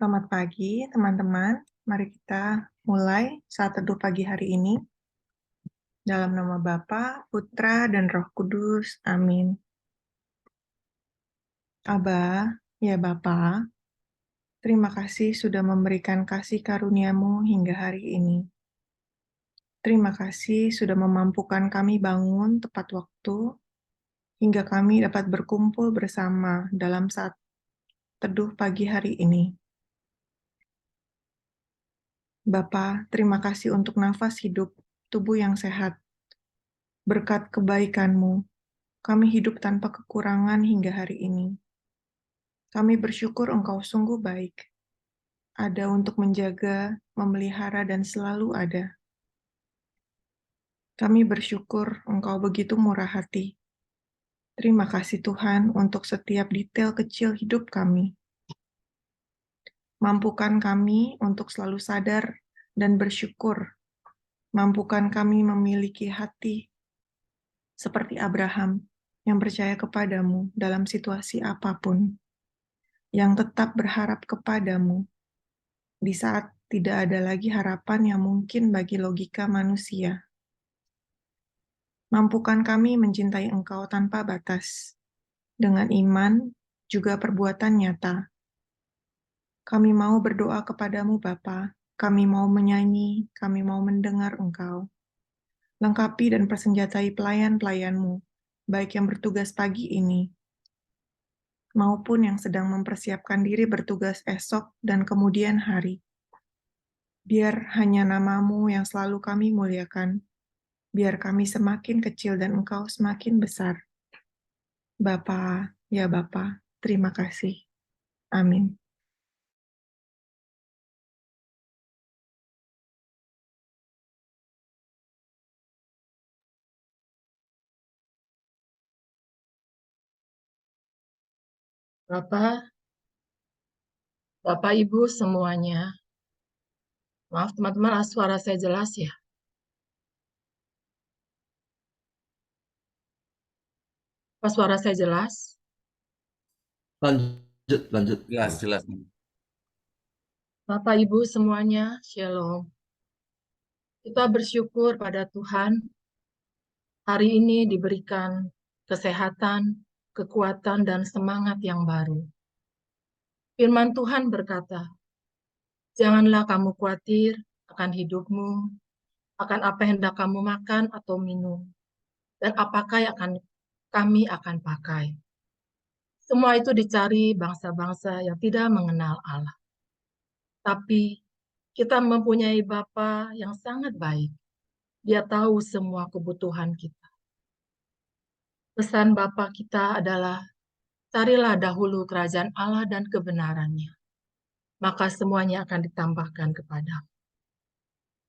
Selamat pagi, teman-teman. Mari kita mulai saat teduh pagi hari ini. Dalam nama Bapa, Putra, dan Roh Kudus. Amin. Aba, ya Bapa, terima kasih sudah memberikan kasih karunia-Mu hingga hari ini. Terima kasih sudah memampukan kami bangun tepat waktu, hingga kami dapat berkumpul bersama dalam saat teduh pagi hari ini. Bapa, terima kasih untuk nafas hidup, tubuh yang sehat. Berkat kebaikan-Mu, kami hidup tanpa kekurangan hingga hari ini. Kami bersyukur Engkau sungguh baik, ada untuk menjaga, memelihara, dan selalu ada. Kami bersyukur Engkau begitu murah hati. Terima kasih Tuhan untuk setiap detail kecil hidup kami. Mampukan kami untuk selalu sadar dan bersyukur. Mampukan kami memiliki hati seperti Abraham yang percaya kepadamu dalam situasi apapun, yang tetap berharap kepadamu di saat tidak ada lagi harapan yang mungkin bagi logika manusia. Mampukan kami mencintai Engkau tanpa batas, dengan iman juga perbuatan nyata. Kami mau berdoa kepadamu Bapa, kami mau menyanyi, kami mau mendengar Engkau. Lengkapi dan persenjatai pelayan-pelayan-Mu, baik yang bertugas pagi ini, maupun yang sedang mempersiapkan diri bertugas esok dan kemudian hari. Biar hanya nama-Mu yang selalu kami muliakan, biar kami semakin kecil dan Engkau semakin besar. Bapa, ya Bapa, terima kasih. Amin. Bapak, Ibu semuanya. Maaf teman-teman, suara saya jelas ya? Apa suara saya jelas? Lanjut. Jelas. Bapak, Ibu semuanya, Shalom. Kita bersyukur pada Tuhan hari ini diberikan kesehatan, kekuatan, dan semangat yang baru. Firman Tuhan berkata, janganlah kamu khawatir akan hidupmu, akan apa yang hendak kamu makan atau minum, dan apakah yang kami akan pakai. Semua itu dicari bangsa-bangsa yang tidak mengenal Allah. Tapi kita mempunyai Bapa yang sangat baik. Dia tahu semua kebutuhan kita. Pesan Bapa kita adalah, carilah dahulu kerajaan Allah dan kebenarannya, maka semuanya akan ditambahkan kepadamu.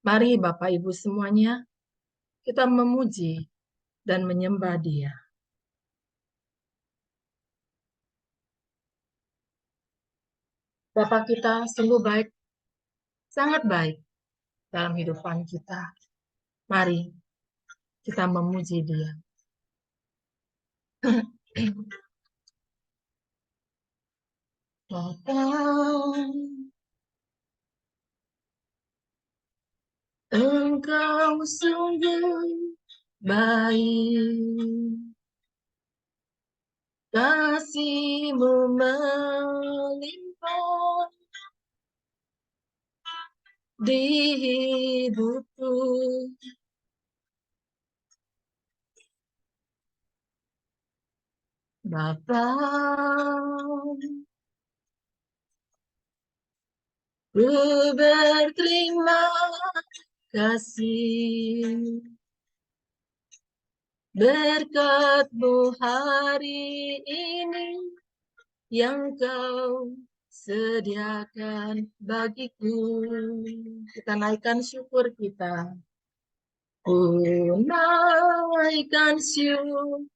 Mari Bapak Ibu semuanya, kita memuji dan menyembah Dia. Bapa kita sungguh baik, sangat baik dalam hidupan kita. Mari kita memuji Dia. Bapa, Engkau sungguh baik, kasih-Mu melimpah di hidupku. Bapa, ku berterima kasih berkat-Mu hari ini yang Kau sediakan bagiku. Kita naikkan syukur kita. Ku naikkan syukur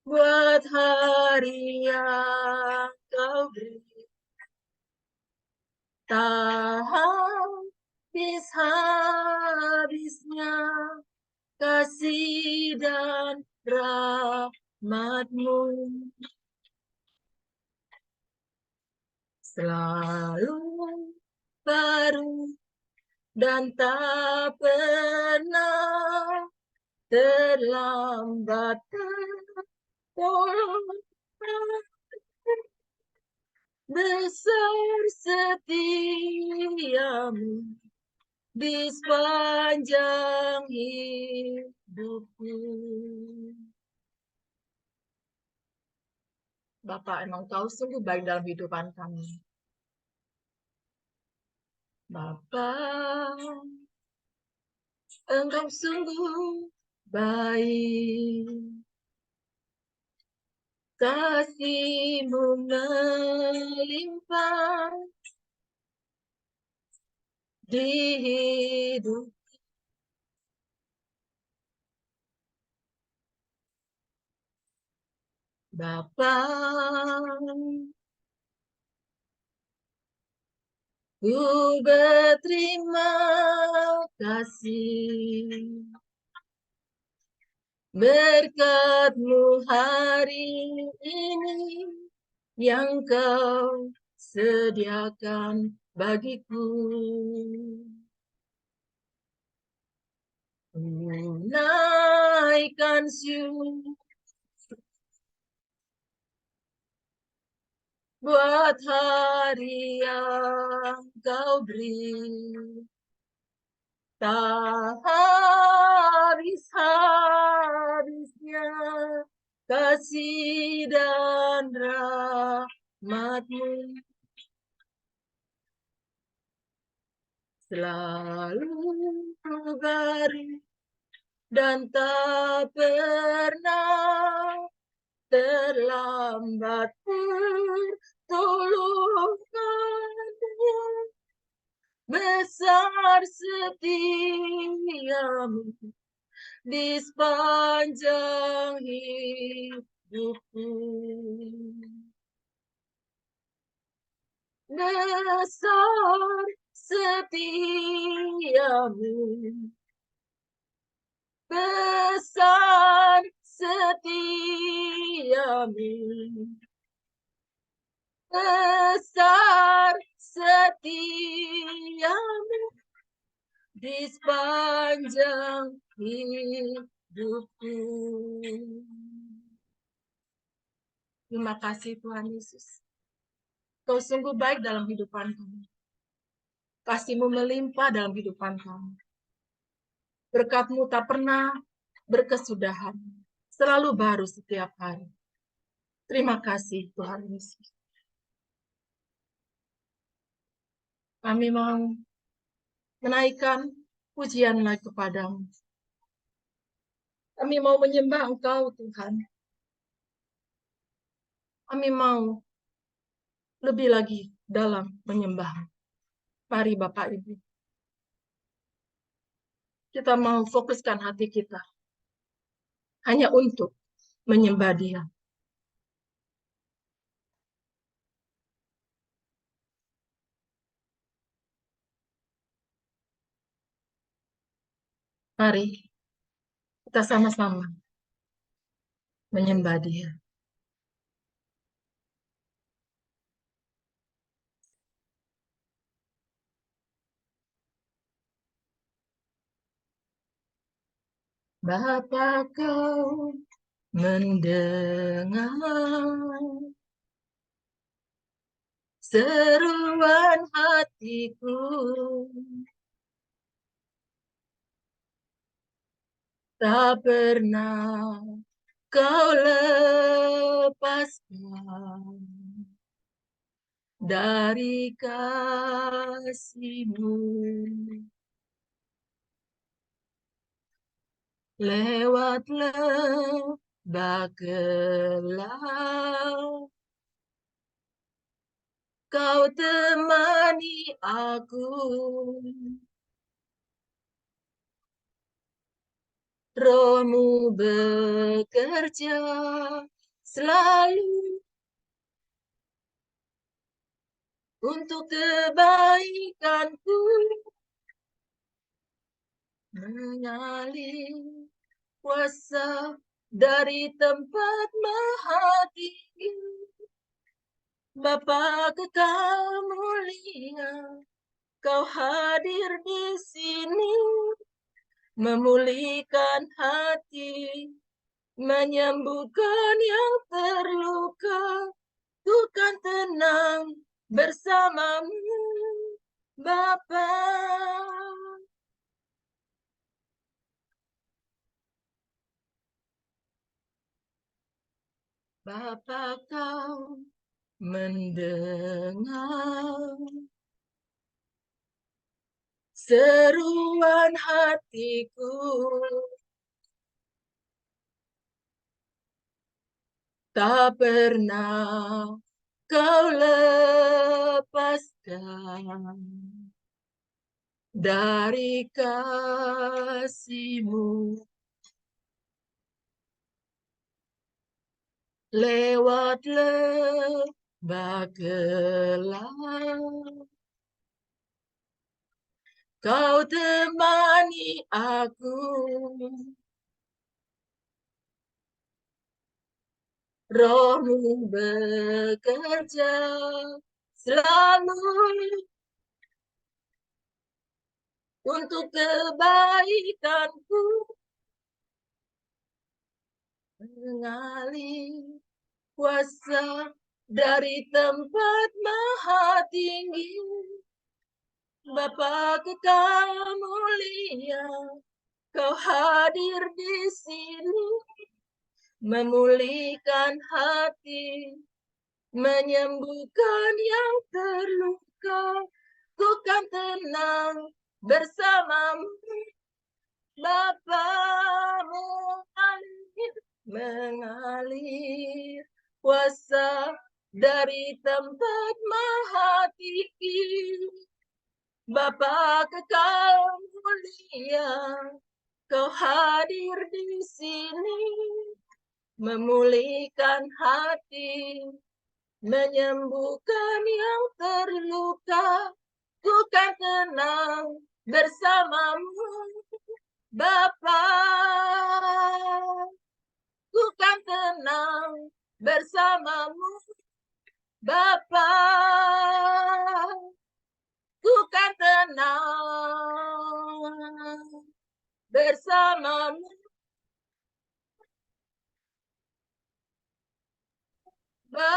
buat hari yang Kau beri. Tak habis-habisnya kasih dan rahmat-Mu. selalu baru dan tak pernah terlambat. Besar setiamu di sepanjang hidupku. Bapak, emang kau sungguh baik dalam kehidupan kami. Bapak, engkau sungguh baik. Kasih-Mu melimpah di hidup. Bapa, ku berterima kasih berkat-Mu hari ini yang Kau sediakan bagiku. Naikkan syukur buat hari yang Kau beri, tak habis-habisnya kasih dan rahmat-Mu selalu baru dan tak pernah terlambat. Pertolongan-Mu besar setiamu di sepanjang hidupku. Besar setiamu, besar setiamu, besar setiamu di sepanjang hidupku. Terima kasih Tuhan Yesus. Kau sungguh baik dalam kehidupan kami. Kasih-Mu melimpah dalam kehidupan kami. Berkat-Mu tak pernah berkesudahan. Selalu baru setiap hari. Terima kasih Tuhan Yesus. Kami mau menaikkan pujian lagi kepadamu. Kami mau menyembah Engkau Tuhan. Kami mau lebih lagi dalam menyembah. Mari Bapak Ibu. Kita mau fokuskan hati kita. Hanya untuk menyembah Dia. Mari kita sama-sama menyembah Dia. Bapa, Kau mendengar seruan hatiku. Tak pernah Kau lepaskan dari kasih-Mu. Lewat lembah gelap, Kau temani aku. Roh-Mu bekerja selalu untuk kebaikanku. Mengalir kuasa dari tempat maha tinggi, Bapa kekal mulia, Kau hadir di sini, memulihkan hati, menyembuhkan yang terluka. Ku kan tenang bersamamu, Bapa. Bapa, Kau mendengar seruan hatiku, tak pernah Kau lepaskan dari kasih-Mu. Lewat lembah gelap, Kau temani aku, Roh-Mu bekerja selalu untuk kebaikanku, mengalir kuasa dari tempat maha tinggi. Bapa kekal mulia, Kau hadir di sini, memulihkan hati, menyembuhkan yang terluka. Ku kan tenang bersamamu, Bapa. Mengalir kuasa dari tempat maha tinggi. Bapa kekal mulia, Kau hadir di sini, memulihkan hati, menyembuhkan yang terluka. Ku kan tenang bersamamu, Bapa. Ku kan tenang bersamamu, Bapa. Ku kan tenang bersamamu, Bapa.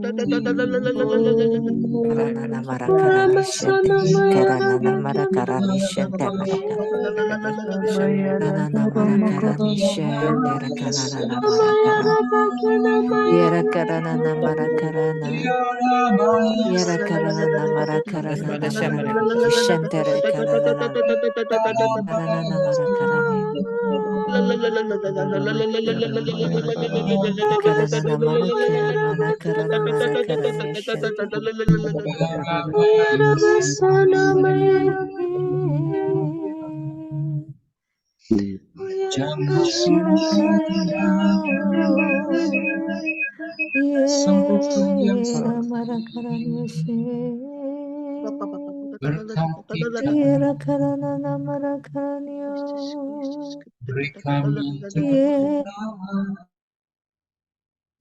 Karanana mara karanishente, karanana mara karanishente maraka, karanana mara karanishente, karanana mara karan, yera karanana mara karana, yera karanana mara karanana mara karanishente, karanana karanana mara karani, karanana mara kere mana karana mara karanishente.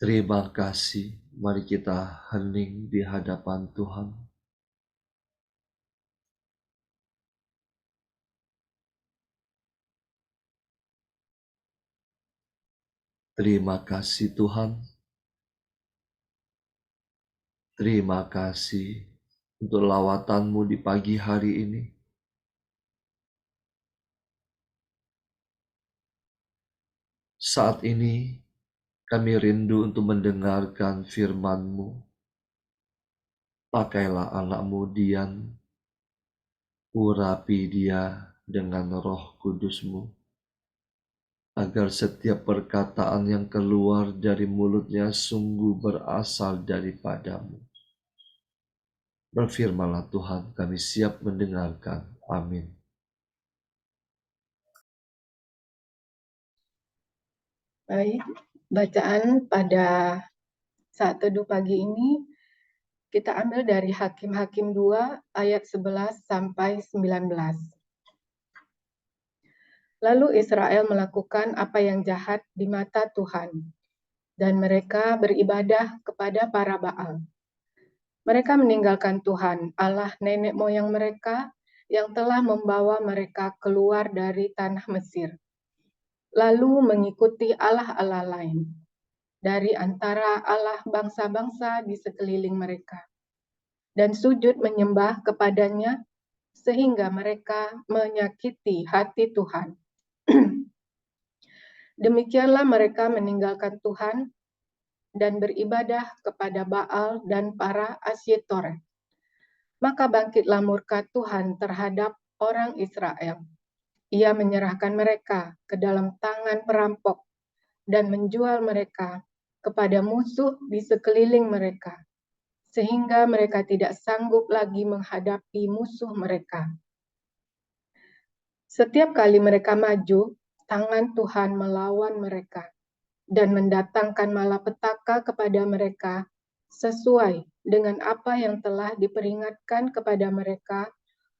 Terima kasih. Mari kita hening di hadapan Tuhan. Terima kasih Tuhan. Terima kasih untuk lawatan-Mu di pagi hari ini. Saat ini kami rindu untuk mendengarkan firman-Mu. Pakailah anak-Mu Dian, urapi dia dengan Roh Kudus-Mu, agar setiap perkataan yang keluar dari mulutnya sungguh berasal daripada-Mu. Berfirmanlah Tuhan, kami siap mendengarkan. Amin. Baik, bacaan pada saat teduh pagi ini kita ambil dari Hakim-Hakim 2 ayat 11 sampai 19. Lalu Israel melakukan apa yang jahat di mata Tuhan, dan mereka beribadah kepada para Baal. Mereka meninggalkan Tuhan, Allah nenek moyang mereka yang telah membawa mereka keluar dari tanah Mesir, lalu mengikuti Allah-Allah lain dari antara Allah bangsa-bangsa di sekeliling mereka, dan sujud menyembah kepadanya sehingga mereka menyakiti hati Tuhan. Demikianlah mereka meninggalkan Tuhan dan beribadah kepada Baal dan para Asyetoret. Maka bangkitlah murka Tuhan terhadap orang Israel. Ia menyerahkan mereka ke dalam tangan perampok dan menjual mereka kepada musuh di sekeliling mereka, sehingga mereka tidak sanggup lagi menghadapi musuh mereka. Setiap kali mereka maju, tangan Tuhan melawan mereka dan mendatangkan malapetaka kepada mereka sesuai dengan apa yang telah diperingatkan kepada mereka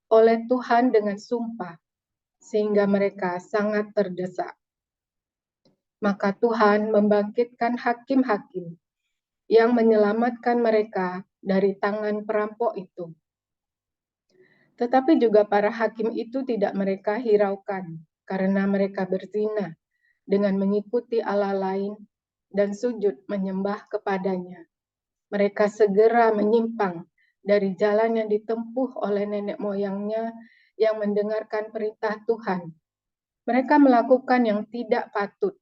oleh Tuhan dengan sumpah, sehingga mereka sangat terdesak. Maka Tuhan membangkitkan hakim-hakim yang menyelamatkan mereka dari tangan perampok itu. Tetapi juga para hakim itu tidak mereka hiraukan, karena mereka berzina dengan mengikuti Allah lain dan sujud menyembah kepadanya. Mereka segera menyimpang dari jalan yang ditempuh oleh nenek moyangnya yang mendengarkan perintah Tuhan. Mereka melakukan yang tidak patut.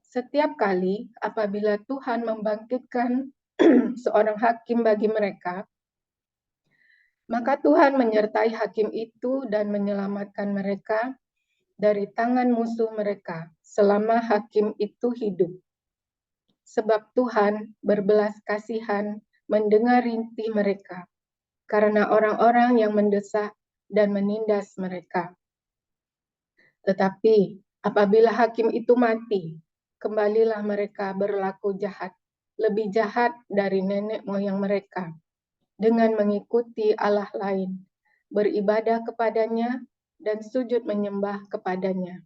Setiap kali apabila Tuhan membangkitkan seorang hakim bagi mereka, maka Tuhan menyertai hakim itu dan menyelamatkan mereka dari tangan musuh mereka selama hakim itu hidup. Sebab Tuhan berbelas kasihan mendengar rintih mereka, karena orang-orang yang mendesak dan menindas mereka. Tetapi apabila hakim itu mati, kembalilah mereka berlaku jahat, lebih jahat dari nenek moyang mereka, dengan mengikuti Allah lain, beribadah kepadanya, dan sujud menyembah kepadanya.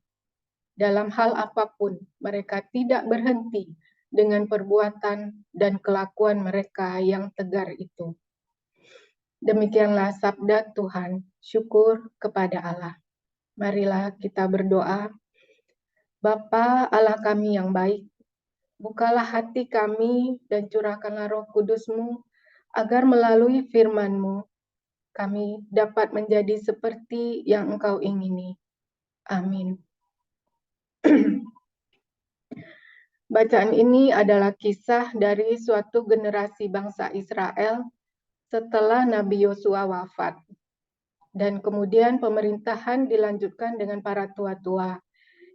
Dalam hal apapun, mereka tidak berhenti dengan perbuatan dan kelakuan mereka yang tegar itu. Demikianlah sabda Tuhan, syukur kepada Allah. Marilah kita berdoa. Bapa Allah kami yang baik, Bukalah hati kami dan curahkanlah Roh Kudus-Mu agar melalui firman-Mu kami dapat menjadi seperti yang Engkau ingini. Amin. Bacaan ini adalah kisah dari suatu generasi bangsa Israel setelah Nabi Yosua wafat. Dan kemudian pemerintahan dilanjutkan dengan para tua-tua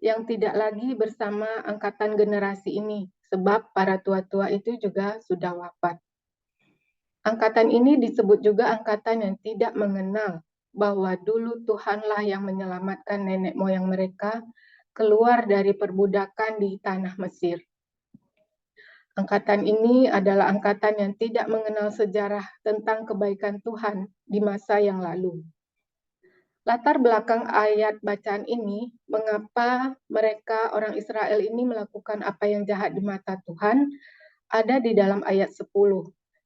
yang tidak lagi bersama angkatan generasi ini, sebab para tua-tua itu juga sudah wafat. Angkatan ini disebut juga angkatan yang tidak mengenal bahwa dulu Tuhanlah yang menyelamatkan nenek moyang mereka keluar dari perbudakan di tanah Mesir. Angkatan ini adalah angkatan yang tidak mengenal sejarah tentang kebaikan Tuhan di masa yang lalu. Latar belakang ayat bacaan ini, mengapa mereka orang Israel ini melakukan apa yang jahat di mata Tuhan, ada di dalam ayat 10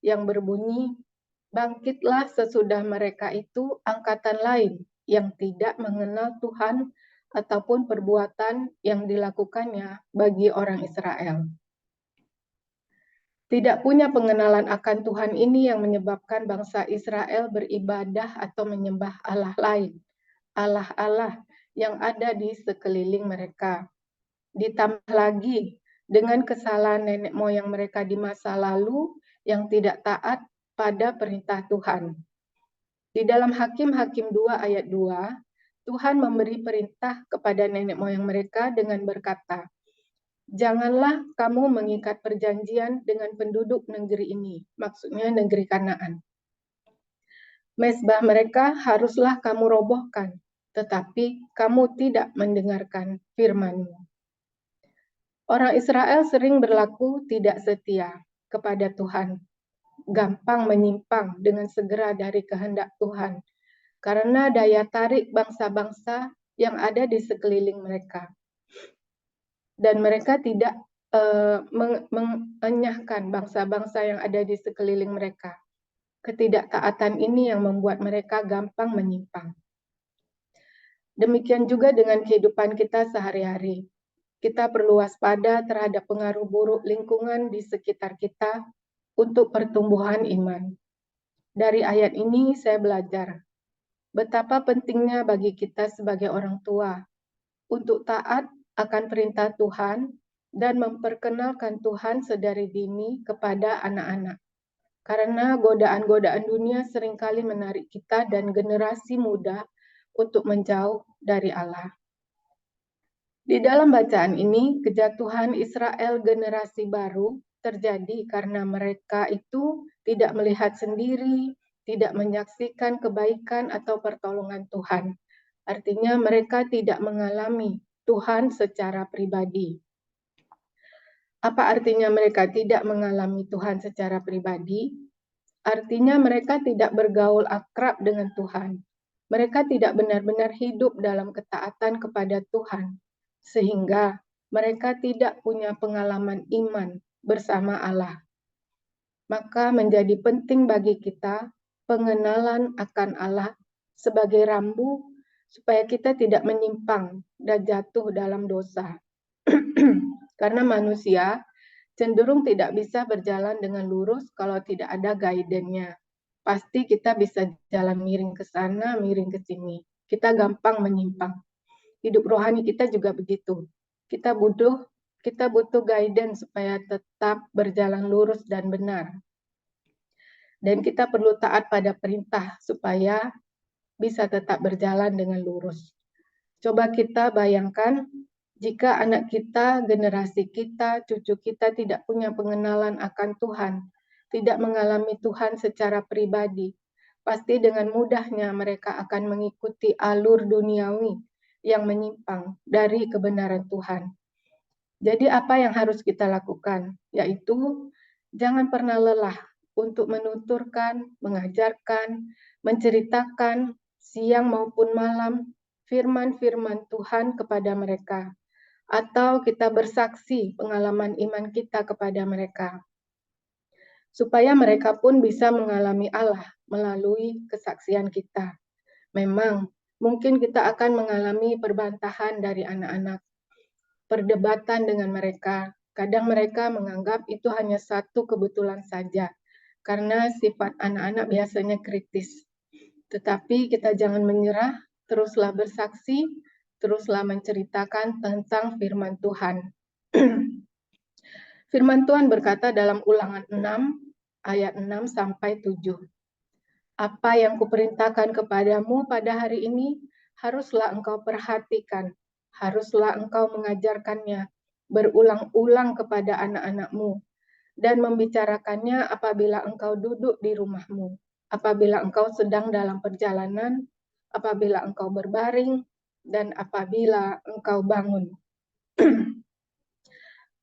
yang berbunyi, bangkitlah sesudah mereka itu angkatan lain yang tidak mengenal Tuhan ataupun perbuatan yang dilakukannya bagi orang Israel. Tidak punya pengenalan akan Tuhan ini yang menyebabkan bangsa Israel beribadah atau menyembah Allah lain, Allah-Allah yang ada di sekeliling mereka. Ditambah lagi dengan kesalahan nenek moyang mereka di masa lalu yang tidak taat pada perintah Tuhan. Di dalam Hakim-Hakim 2 ayat 2, Tuhan memberi perintah kepada nenek moyang mereka dengan berkata, janganlah kamu mengikat perjanjian dengan penduduk negeri ini, maksudnya negeri Kanaan. Mezbah mereka haruslah kamu robohkan, tetapi kamu tidak mendengarkan firman-Mu. Orang Israel sering berlaku tidak setia kepada Tuhan, gampang menyimpang dengan segera dari kehendak Tuhan, karena daya tarik bangsa-bangsa yang ada di sekeliling mereka. Dan mereka tidak mengenyahkan bangsa-bangsa yang ada di sekeliling mereka. Ketidaktaatan ini yang membuat mereka gampang menyimpang. Demikian juga dengan kehidupan kita sehari-hari. Kita perlu waspada terhadap pengaruh buruk lingkungan di sekitar kita untuk pertumbuhan iman. Dari ayat ini saya belajar betapa pentingnya bagi kita sebagai orang tua untuk taat akan perintah Tuhan dan memperkenalkan Tuhan sedari dini kepada anak-anak. Karena godaan-godaan dunia seringkali menarik kita dan generasi muda untuk menjauh dari Allah. Di dalam bacaan ini, kejatuhan Israel generasi baru terjadi karena mereka itu tidak melihat sendiri, tidak menyaksikan kebaikan atau pertolongan Tuhan. Artinya mereka tidak mengalami Tuhan secara pribadi. Apa artinya mereka tidak mengalami Tuhan secara pribadi? Artinya mereka tidak bergaul akrab dengan Tuhan. Mereka tidak benar-benar hidup dalam ketaatan kepada Tuhan, sehingga mereka tidak punya pengalaman iman bersama Allah. Maka menjadi penting bagi kita pengenalan akan Allah sebagai rambu supaya kita tidak menyimpang dan jatuh dalam dosa. Karena manusia cenderung tidak bisa berjalan dengan lurus kalau tidak ada guidance-nya. Pasti kita bisa jalan miring ke sana, miring ke sini. Kita gampang menyimpang. Hidup rohani kita juga begitu. Kita butuh guidance supaya tetap berjalan lurus dan benar. Dan kita perlu taat pada perintah supaya bisa tetap berjalan dengan lurus. Coba kita bayangkan jika anak kita, generasi kita, cucu kita tidak punya pengenalan akan Tuhan, tidak mengalami Tuhan secara pribadi, pasti dengan mudahnya mereka akan mengikuti alur duniawi yang menyimpang dari kebenaran Tuhan. Jadi apa yang harus kita lakukan? Yaitu jangan pernah lelah untuk menuturkan, mengajarkan, menceritakan siang maupun malam firman-firman Tuhan kepada mereka. Atau kita bersaksi pengalaman iman kita kepada mereka. Supaya mereka pun bisa mengalami Allah melalui kesaksian kita. Memang mungkin kita akan mengalami perbantahan dari anak-anak, perdebatan dengan mereka, Kadang mereka menganggap itu hanya satu kebetulan saja, karena sifat anak-anak biasanya kritis. Tetapi kita jangan menyerah, teruslah bersaksi, teruslah menceritakan tentang firman Tuhan. Firman Tuhan berkata dalam Ulangan 6 ayat 6 sampai 7. Apa yang kuperintahkan kepadamu pada hari ini, haruslah engkau perhatikan, haruslah engkau mengajarkannya berulang-ulang kepada anak-anakmu, dan membicarakannya apabila engkau duduk di rumahmu, apabila engkau sedang dalam perjalanan, apabila engkau berbaring, dan apabila engkau bangun.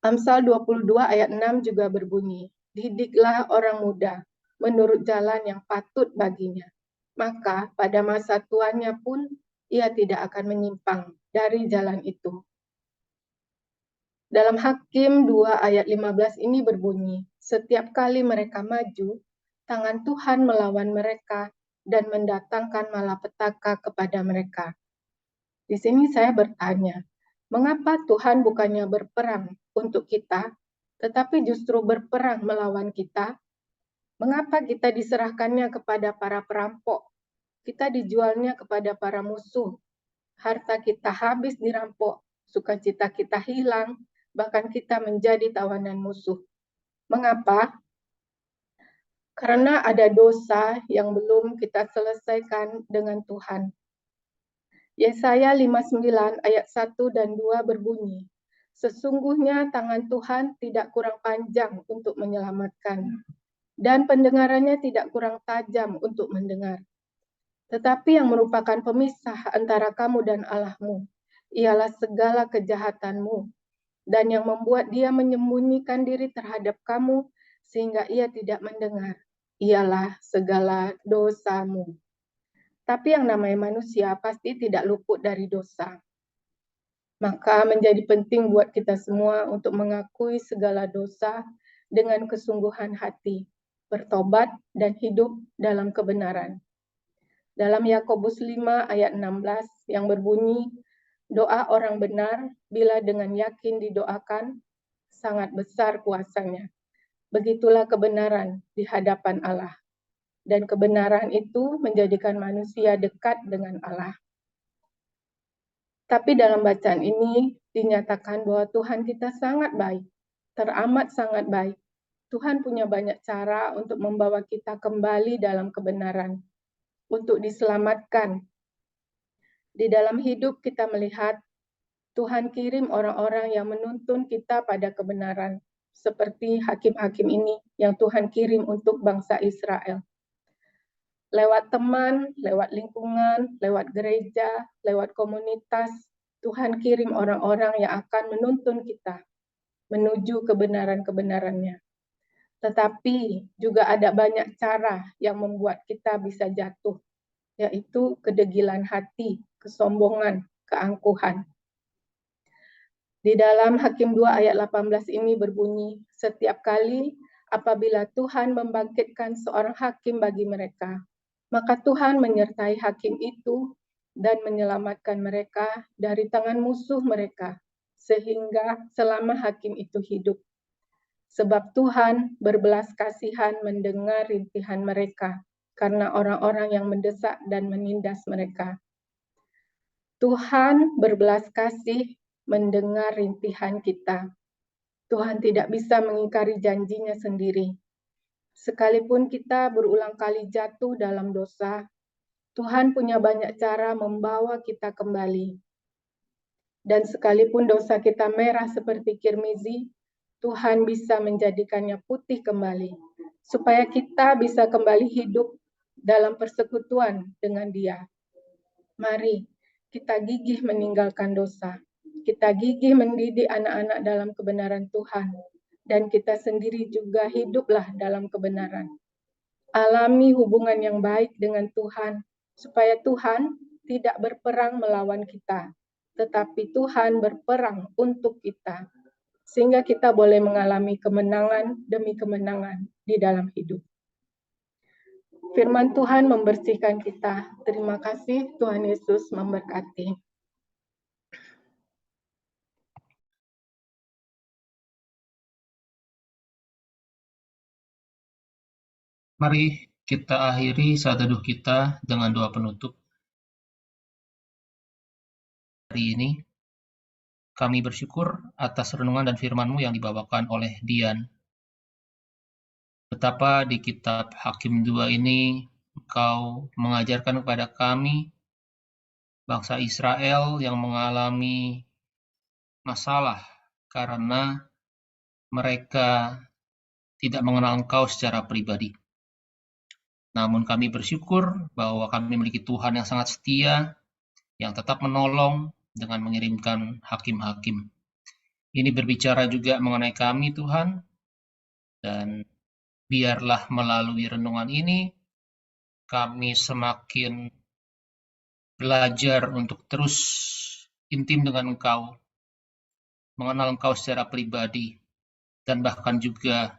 Amsal 22 ayat 6 juga berbunyi, didiklah orang muda menurut jalan yang patut baginya. Maka pada masa tuanya pun ia tidak akan menyimpang dari jalan itu. Dalam Hakim 2 ayat 15 ini berbunyi, setiap kali mereka maju, tangan Tuhan melawan mereka dan mendatangkan malapetaka kepada mereka. Di sini saya bertanya, mengapa Tuhan bukannya berperang untuk kita, tetapi justru berperang melawan kita? Mengapa kita diserahkannya kepada para perampok? Kita dijualnya kepada para musuh. Harta kita habis dirampok, sukacita kita hilang, bahkan kita menjadi tawanan musuh. Mengapa? Karena ada dosa yang belum kita selesaikan dengan Tuhan. Yesaya 59 ayat 1 dan 2 berbunyi, sesungguhnya tangan Tuhan tidak kurang panjang untuk menyelamatkan, dan pendengarannya tidak kurang tajam untuk mendengar. Tetapi yang merupakan pemisah antara kamu dan Allahmu, ialah segala kejahatanmu, dan yang membuat dia menyembunyikan diri terhadap kamu, sehingga ia tidak mendengar, ialah segala dosamu. Tapi yang namanya manusia pasti tidak luput dari dosa. Maka menjadi penting buat kita semua untuk mengakui segala dosa dengan kesungguhan hati, bertobat dan hidup dalam kebenaran. Dalam Yakobus 5 ayat 16 yang berbunyi, doa orang benar bila dengan yakin didoakan, sangat besar kuasanya. Begitulah kebenaran di hadapan Allah. Dan kebenaran itu menjadikan manusia dekat dengan Allah. Tapi dalam bacaan ini dinyatakan bahwa Tuhan kita sangat baik, teramat sangat baik. Tuhan punya banyak cara untuk membawa kita kembali dalam kebenaran, untuk diselamatkan. Di dalam hidup kita melihat Tuhan kirim orang-orang yang menuntun kita pada kebenaran, seperti hakim-hakim ini yang Tuhan kirim untuk bangsa Israel. Lewat teman, lewat lingkungan, lewat gereja, lewat komunitas, Tuhan kirim orang-orang yang akan menuntun kita menuju kebenaran-kebenarannya. Tetapi juga ada banyak cara yang membuat kita bisa jatuh, yaitu kedegilan hati, kesombongan, keangkuhan. Di dalam Hakim 2 ayat 18 ini berbunyi, setiap kali apabila Tuhan membangkitkan seorang hakim bagi mereka, maka Tuhan menyertai hakim itu dan menyelamatkan mereka dari tangan musuh mereka, sehingga selama hakim itu hidup. Sebab Tuhan berbelas kasihan mendengar rintihan mereka, karena orang-orang yang mendesak dan menindas mereka. Tuhan berbelas kasih mendengar rintihan kita. Tuhan tidak bisa mengingkari janjinya sendiri. Sekalipun kita berulang kali jatuh dalam dosa, Tuhan punya banyak cara membawa kita kembali. Dan sekalipun dosa kita merah seperti kirmizi, Tuhan bisa menjadikannya putih kembali, supaya kita bisa kembali hidup dalam persekutuan dengan Dia. Mari kita gigih meninggalkan dosa. Kita gigih mendidik anak-anak dalam kebenaran Tuhan. Dan kita sendiri juga hiduplah dalam kebenaran. Alami hubungan yang baik dengan Tuhan, supaya Tuhan tidak berperang melawan kita, tetapi Tuhan berperang untuk kita, sehingga kita boleh mengalami kemenangan demi kemenangan di dalam hidup. Firman Tuhan membersihkan kita. Terima kasih, Tuhan Yesus memberkati. Mari kita akhiri saat teduh kita dengan doa penutup. Hari ini kami bersyukur atas renungan dan firman-Mu yang dibawakan oleh Dian. Betapa di kitab Hakim 2 ini Engkau mengajarkan kepada kami, bangsa Israel yang mengalami masalah karena mereka tidak mengenal Engkau secara pribadi. Namun kami bersyukur bahwa kami memiliki Tuhan yang sangat setia, yang tetap menolong dengan mengirimkan hakim-hakim. Ini berbicara juga mengenai kami, Tuhan, dan biarlah melalui renungan ini kami semakin belajar untuk terus intim dengan Engkau, mengenal Engkau secara pribadi, dan bahkan juga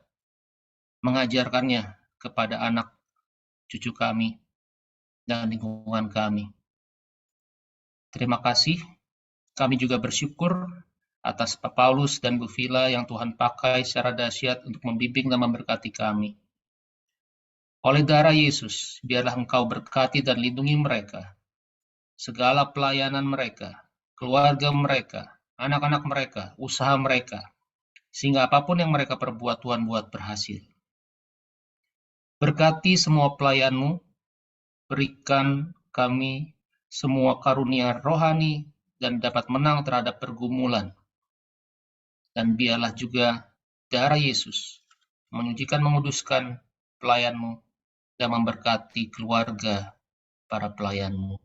mengajarkannya kepada anak cucu kami dan lingkungan kami. Terima kasih. Kami juga bersyukur atas Pak Paulus dan Bu Vila yang Tuhan pakai secara dahsyat untuk membimbing dan memberkati kami. Oleh darah Yesus, biarlah Engkau berkati dan lindungi mereka, segala pelayanan mereka, keluarga mereka, anak-anak mereka, usaha mereka, sehingga apapun yang mereka perbuat, Tuhan buat berhasil. Berkati semua pelayan-Mu, berikan kami semua karunia rohani dan dapat menang terhadap pergumulan. Dan biarlah juga darah Yesus menyucikan, menguduskan pelayan-Mu dan memberkati keluarga para pelayan-Mu.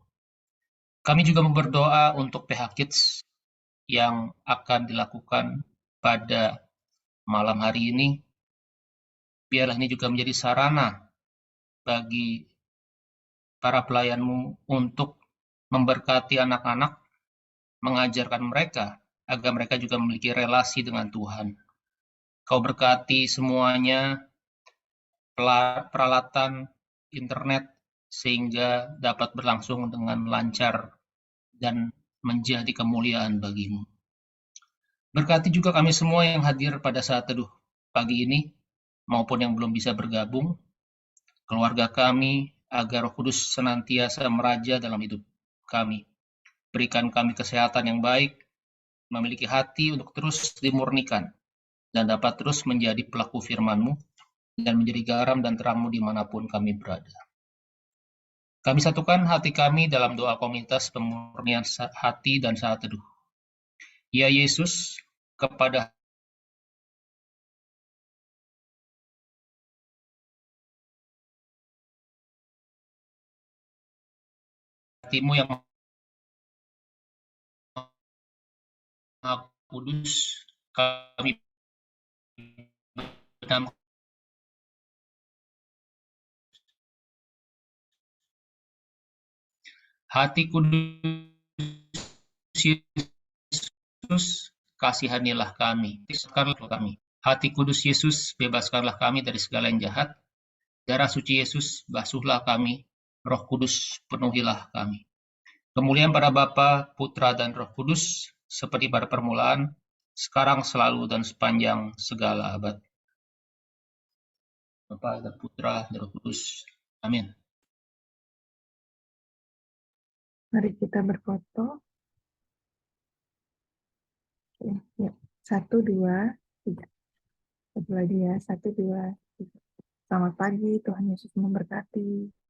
Kami juga berdoa untuk PH Kids yang akan dilakukan pada malam hari ini. Biarlah ini juga menjadi sarana bagi para pelayan-Mu untuk memberkati anak-anak, mengajarkan mereka agar mereka juga memiliki relasi dengan Tuhan. Kau berkati semuanya, peralatan internet, sehingga dapat berlangsung dengan lancar dan menjadi kemuliaan bagimu. Berkati juga kami semua yang hadir pada saat teduh pagi ini, maupun yang belum bisa bergabung, keluarga kami, agar Roh Kudus senantiasa meraja dalam hidup kami. Berikan kami kesehatan yang baik, memiliki hati untuk terus dimurnikan, dan dapat terus menjadi pelaku firman-Mu, dan menjadi garam dan terang-Mu dimanapun kami berada. Kami satukan hati kami dalam doa komunitas pemurnian hati dan saat teduh. Ya Yesus, kepada hati-Mu yang Maha Kudus, kami berdamai. Hati kudus Yesus, kasihanilah kami, bebaskanlah kami. Hati kudus Yesus, bebaskanlah kami dari segala yang jahat. Darah suci Yesus, basuhlah kami. Roh Kudus, penuhilah kami. Kemuliaan pada Bapa, Putra, dan Roh Kudus, seperti pada permulaan, sekarang, selalu, dan sepanjang segala abad. Bapa dan Putra dan Roh Kudus. Amin. Mari kita berfoto. Oke, ya. 1, 2, 3. Satu lagi ya. 1, 2, 3. Selamat pagi, Tuhan Yesus memberkati.